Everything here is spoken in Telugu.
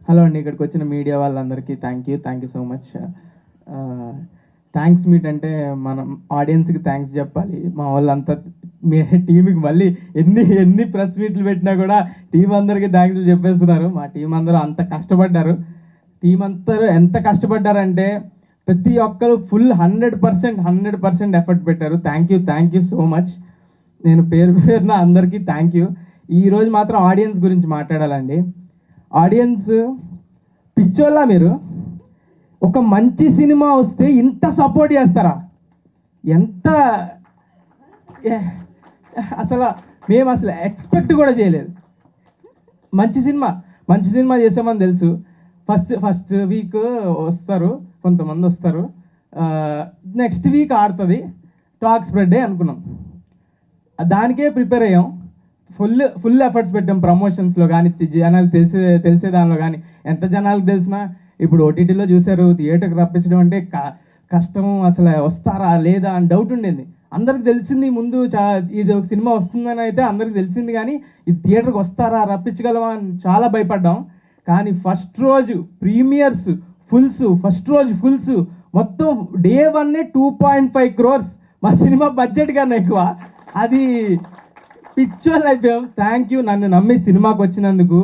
హలో అండి, ఇక్కడికి వచ్చిన మీడియా వాళ్ళందరికీ thank you so much. Thanks meet అంటే మనం ఆడియన్స్కి థ్యాంక్స్ చెప్పాలి. మా వాళ్ళంతా మీ టీంకి మళ్ళీ ఎన్ని ప్రెస్ మీట్లు పెట్టినా కూడా టీం అందరికీ థ్యాంక్స్ చెప్పేస్తున్నారు. మా టీం అందరూ అంత కష్టపడ్డారు. టీం అందరూ ఎంత కష్టపడ్డారంటే ప్రతి ఒక్కరు ఫుల్ 100% ఎఫర్ట్ పెట్టారు. Thank you so much. నేను పేరున అందరికీ థ్యాంక్ యూ. ఈరోజు మాత్రం ఆడియన్స్ గురించి మాట్లాడాలండి. ఆడియన్స్ పిచ్చోళ్ళ మీరు ఒక మంచి సినిమా వస్తే ఇంత సపోర్ట్ చేస్తారా? ఎంత మేము అసలు ఎక్స్పెక్ట్ కూడా చేయలేదు. మంచి సినిమా చేసామని తెలుసు. ఫస్ట్ వీక్ వస్తారు, కొంతమంది వస్తారు, నెక్స్ట్ వీక్ ఆడుతుంది, టాక్ స్ప్రెడ్ అనుకున్నాం. దానికే ప్రిపేర్ అయ్యాం. ఫుల్ ఎఫర్ట్స్ పెట్టాం. ప్రమోషన్స్లో కానీ, జనాలకు తెలిసే దానిలో కానీ. ఎంత జనాలకు తెలిసినా ఇప్పుడు ఓటీటీలో చూశారు, థియేటర్కి రప్పించడం అంటే కష్టం. అసలు వస్తారా లేదా అని డౌట్ ఉండేది. అందరికి తెలిసింది ముందు ఇది ఒక సినిమా వస్తుందని అయితే అందరికి తెలిసింది, కానీ ఇది థియేటర్కి వస్తారా, రప్పించగలమా అని చాలా భయపడ్డాం. కానీ ఫస్ట్ రోజు ప్రీమియర్స్ ఫుల్స్ మొత్తం డే 1 2.5 crores. మా సినిమా బడ్జెట్ కన్నా ఎక్కువ. అది పిక్చర్ అయిపోయాం. థ్యాంక్ యూ నన్ను నమ్మి సినిమాకి వచ్చినందుకు.